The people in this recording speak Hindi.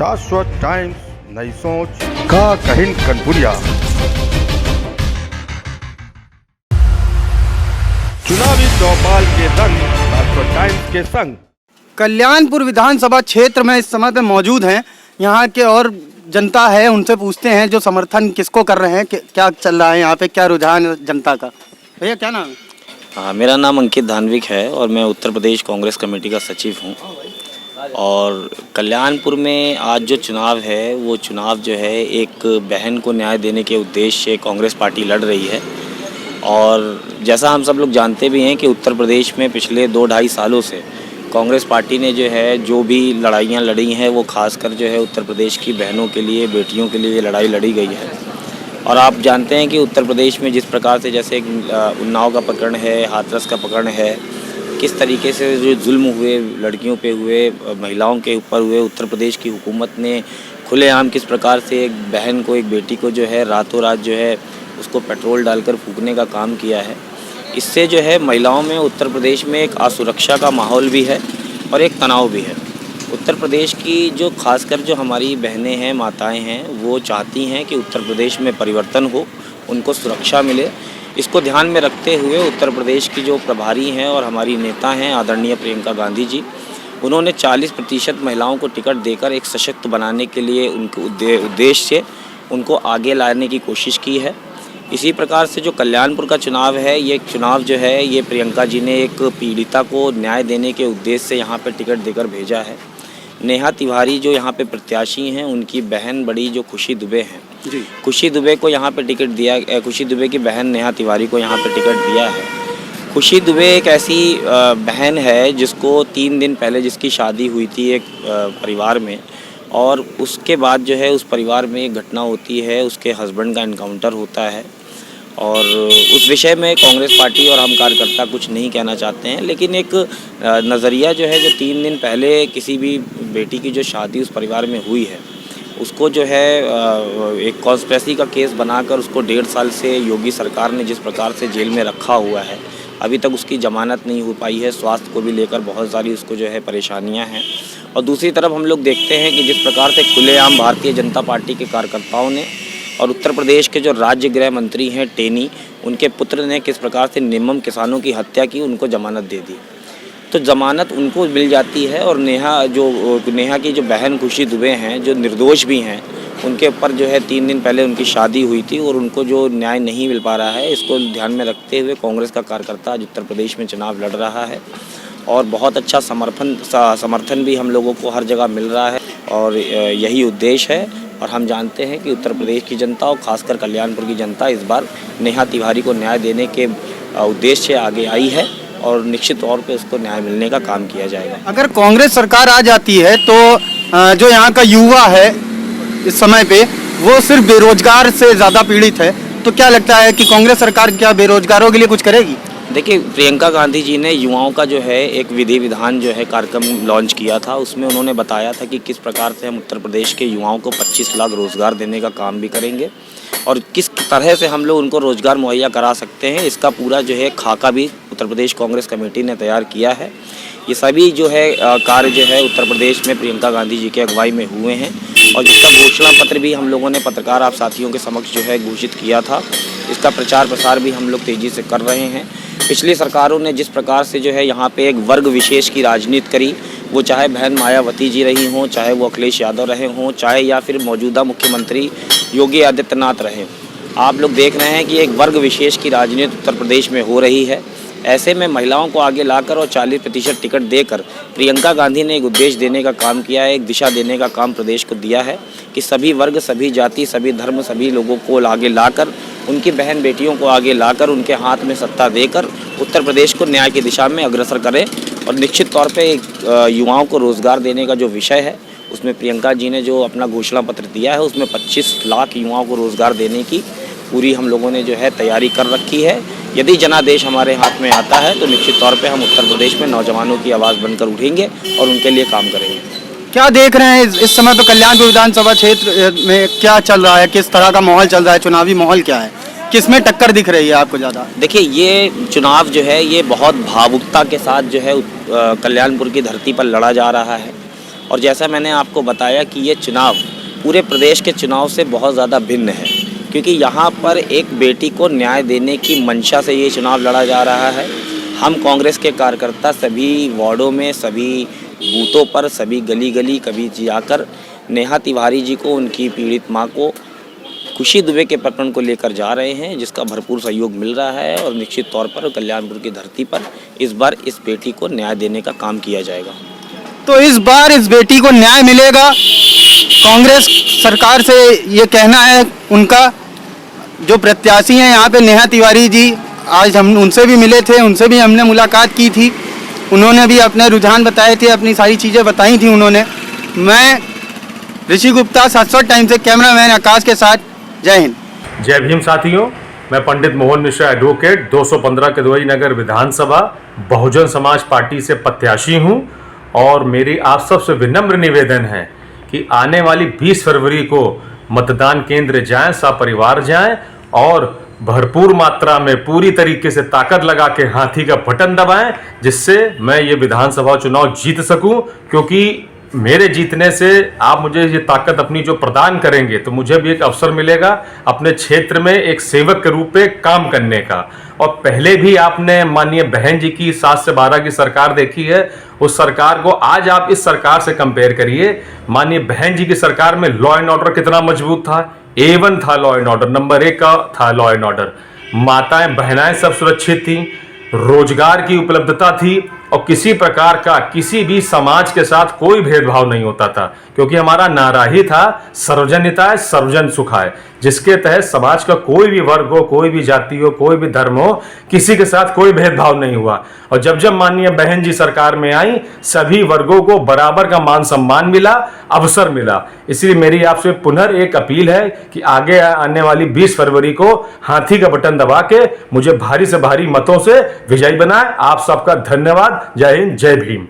शाश्वत टाइम्स, नई सोच का कहिन कनपुरिया। चुनावी चौपाल के रंग शाश्वत टाइम्स के संग। कल्याणपुर विधानसभा क्षेत्र में इस समय पे मौजूद हैं। यहाँ के और जनता है, उनसे पूछते हैं जो समर्थन किसको कर रहे हैं, क्या चल रहा है यहाँ पे, क्या रुझान है जनता का। भैया क्या नाम है? मेरा नाम अंकित धानविक है और मैं उत्तर प्रदेश कांग्रेस कमेटी का सचिव हूँ। और कल्याणपुर में आज जो चुनाव है वो चुनाव जो है एक बहन को न्याय देने के उद्देश्य से कांग्रेस पार्टी लड़ रही है। और जैसा हम सब लोग जानते भी हैं कि उत्तर प्रदेश में पिछले 2-2.5 सालों से कांग्रेस पार्टी ने जो भी लड़ाइयाँ लड़ी हैं वो खासकर जो है उत्तर प्रदेश की बहनों के लिए, बेटियों के लिए लड़ाई लड़ी गई है। और आप जानते हैं कि उत्तर प्रदेश में जिस प्रकार से जैसे उन्नाव का प्रकरण है, हाथरस का प्रकरण है, किस तरीके से जो जुल्म हुए लड़कियों पे हुए, महिलाओं के ऊपर हुए, उत्तर प्रदेश की हुकूमत ने खुलेआम किस प्रकार से एक बहन को, एक बेटी को जो है रातों रात जो है उसको पेट्रोल डालकर फूंकने का काम किया है। इससे जो है महिलाओं में उत्तर प्रदेश में एक असुरक्षा का माहौल भी है और एक तनाव भी है। उत्तर प्रदेश की जो खासकर जो हमारी बहनें हैं, माताएं हैं, वो चाहती हैं कि उत्तर प्रदेश में परिवर्तन हो, उनको सुरक्षा मिले। इसको ध्यान में रखते हुए उत्तर प्रदेश की जो प्रभारी हैं और हमारी नेता हैं आदरणीय प्रियंका गांधी जी, उन्होंने 40% महिलाओं को टिकट देकर एक सशक्त बनाने के लिए उनके उद्देश्य से उनको आगे लाने की कोशिश की है। इसी प्रकार से जो कल्याणपुर का चुनाव है, ये चुनाव जो है ये प्रियंका जी ने एक पीड़िता को न्याय देने के उद्देश्य से यहाँ पे टिकट देकर भेजा है। नेहा तिवारी जो यहाँ पे प्रत्याशी हैं, उनकी बहन बड़ी जो खुशी दुबे हैं जी, खुशी दुबे को यहाँ पे टिकट दिया, खुशी दुबे की बहन नेहा तिवारी को यहाँ पे टिकट दिया है। खुशी दुबे एक ऐसी बहन है जिसको 3 दिन पहले जिसकी शादी हुई थी एक परिवार में, और उसके बाद जो है उस परिवार में एक घटना होती है, उसके हस्बैंड का इनकाउंटर होता है। और उस विषय में कांग्रेस पार्टी और हम कार्यकर्ता कुछ नहीं कहना चाहते हैं, लेकिन एक नज़रिया जो है जो 3 दिन पहले किसी भी बेटी की जो शादी उस परिवार में हुई है, उसको जो है एक कॉन्स्पिरेसी का केस बनाकर उसको 1.5 साल से योगी सरकार ने जिस प्रकार से जेल में रखा हुआ है, अभी तक उसकी ज़मानत नहीं हो पाई है। स्वास्थ्य को भी लेकर बहुत सारी उसको जो है परेशानियां हैं। और दूसरी तरफ हम लोग देखते हैं कि जिस प्रकार से खुलेआम भारतीय जनता पार्टी के कार्यकर्ताओं ने और उत्तर प्रदेश के जो राज्य गृह मंत्री हैं टेनी, उनके पुत्र ने किस प्रकार से निर्मम किसानों की हत्या की, उनको ज़मानत दे दी। तो ज़मानत उनको मिल जाती है और नेहा की जो बहन खुशी दुबे हैं, जो निर्दोष भी हैं, उनके ऊपर जो है 3 दिन पहले उनकी शादी हुई थी और उनको जो न्याय नहीं मिल पा रहा है, इसको ध्यान में रखते हुए कांग्रेस का कार्यकर्ता आज उत्तर प्रदेश में चुनाव लड़ रहा है। और बहुत अच्छा समर्थन भी हम लोगों को हर जगह मिल रहा है और यही उद्देश्य है। और हम जानते हैं कि उत्तर प्रदेश की जनता और खासकर कल्याणपुर की जनता इस बार नेहा तिवारी को न्याय देने के उद्देश्य से आगे आई है और निश्चित तौर पे उसको न्याय मिलने का काम किया जाएगा। अगर कांग्रेस सरकार आ जाती है तो जो यहाँ का युवा है इस समय पे, वो सिर्फ बेरोजगार से ज़्यादा पीड़ित है, तो क्या लगता है कि कांग्रेस सरकार क्या बेरोजगारों के लिए कुछ करेगी? देखिए, प्रियंका गांधी जी ने युवाओं का जो है एक विधि विधान जो है कार्यक्रम लॉन्च किया था। उसमें उन्होंने बताया था कि किस प्रकार से हम उत्तर प्रदेश के युवाओं को 25 लाख रोज़गार देने का काम भी करेंगे और किस तरह से हम लोग उनको रोज़गार मुहैया करा सकते हैं, इसका पूरा जो है खाका भी उत्तर प्रदेश कांग्रेस कमेटी ने तैयार किया है। ये सभी जो है कार्य जो है उत्तर प्रदेश में प्रियंका गांधी जी के अगुवाई में हुए हैं और जिसका घोषणा पत्र भी हम लोगों ने पत्रकार आप साथियों के समक्ष जो है घोषित किया था। इसका प्रचार प्रसार भी हम लोग तेज़ी से कर रहे हैं। पिछली सरकारों ने जिस प्रकार से जो है यहाँ पे एक वर्ग विशेष की राजनीति करी, वो चाहे बहन मायावती जी रही हों, चाहे वो अखिलेश यादव रहे हों, चाहे या फिर मौजूदा मुख्यमंत्री योगी आदित्यनाथ रहे, आप लोग देख रहे हैं कि एक वर्ग विशेष की राजनीति उत्तर प्रदेश में हो रही है। ऐसे में महिलाओं को आगे लाकर और 40% टिकट देकर प्रियंका गांधी ने एक उद्देश्य देने का काम किया है, एक दिशा देने का काम प्रदेश को दिया है कि सभी वर्ग, सभी जाति, सभी धर्म, सभी लोगों को आगे लाकर, उनकी बहन बेटियों को आगे लाकर, उनके हाथ में सत्ता देकर उत्तर प्रदेश को न्याय की दिशा में अग्रसर करें। और निश्चित तौर पर युवाओं को रोज़गार देने का जो विषय है, उसमें प्रियंका जी ने जो अपना घोषणा पत्र दिया है, उसमें 25 लाख युवाओं को रोज़गार देने की पूरी हम लोगों ने जो है तैयारी कर रखी है। यदि जनादेश हमारे हाथ में आता है तो निश्चित तौर पे हम उत्तर प्रदेश में नौजवानों की आवाज़ बनकर उठेंगे और उनके लिए काम करेंगे। क्या देख रहे हैं इस समय तो कल्याणपुर विधानसभा क्षेत्र में क्या चल रहा है, किस तरह का माहौल चल रहा है, चुनावी माहौल क्या है, किसमें टक्कर दिख रही है आपको ज़्यादा? देखिए, ये चुनाव जो है ये बहुत भावुकता के साथ जो है कल्याणपुर की धरती पर लड़ा जा रहा है और जैसा मैंने आपको बताया कि ये चुनाव पूरे प्रदेश के चुनाव से बहुत ज़्यादा भिन्न है, क्योंकि यहाँ पर एक बेटी को न्याय देने की मंशा से ये चुनाव लड़ा जा रहा है। हम कांग्रेस के कार्यकर्ता सभी वार्डों में, सभी बूथों पर, सभी गली गली कभी जाकर नेहा तिवारी जी को, उनकी पीड़ित मां को, खुशी दुबे के प्रकरण को लेकर जा रहे हैं, जिसका भरपूर सहयोग मिल रहा है। और निश्चित तौर पर कल्याणपुर की धरती पर इस बार इस बेटी को न्याय देने का काम किया जाएगा। तो इस बार इस बेटी को न्याय मिलेगा, कांग्रेस सरकार से ये कहना है उनका। जो प्रत्याशी हैं यहाँ पे नेहा तिवारी जी, आज हम उनसे भी मिले थे, उनसे भी हमने मुलाकात की थी, उन्होंने भी अपने रुझान बताए थे, अपनी सारी चीज़ें बताई थी उन्होंने। मैं ऋषि गुप्ता, शाश्वत टाइम से कैमरामैन आकाश के साथ, जय हिंद। जय भीम साथियों, मैं पंडित मोहन मिश्रा एडवोकेट 215 कदवई नगर विधानसभा बहुजन समाज पार्टी से प्रत्याशी हूं। और मेरी आप सबसे विनम्र निवेदन है कि आने वाली 20 फरवरी को मतदान केंद्र जाएं, सपरिवार जाएं और भरपूर मात्रा में पूरी तरीके से ताकत लगा के हाथी का बटन दबाएं, जिससे मैं ये विधानसभा चुनाव जीत सकूं। क्योंकि मेरे जीतने से आप मुझे ये ताकत अपनी जो प्रदान करेंगे तो मुझे भी एक अवसर मिलेगा अपने क्षेत्र में एक सेवक के रूप में काम करने का। और पहले भी आपने माननीय बहन जी की 7 से 12 की सरकार देखी है, उस सरकार को आज आप इस सरकार से कंपेयर करिए। माननीय बहन जी की सरकार में लॉ एंड ऑर्डर कितना मजबूत था, A1 था लॉ एंड ऑर्डर, नंबर 1 का था लॉ एंड ऑर्डर। माताएं बहनाएं सब सुरक्षित थी, रोजगार की उपलब्धता थी और किसी प्रकार का किसी भी समाज के साथ कोई भेदभाव नहीं होता था, क्योंकि हमारा नारा ही था सर्वजन हिताय सर्वजन सुखाय, जिसके तहत समाज का कोई भी वर्ग हो, कोई भी जाति हो, कोई भी धर्म हो, किसी के साथ कोई भेदभाव नहीं हुआ। और जब जब माननीय बहन जी सरकार में आई, सभी वर्गों को बराबर का मान सम्मान मिला, अवसर मिला। इसलिए मेरी आपसे पुनः एक अपील है कि आगे आने वाली 20 फरवरी को हाथी का बटन दबा के मुझे भारी से भारी मतों से विजयी बनाए। आप सबका धन्यवाद। जय हिंद, जय भीम।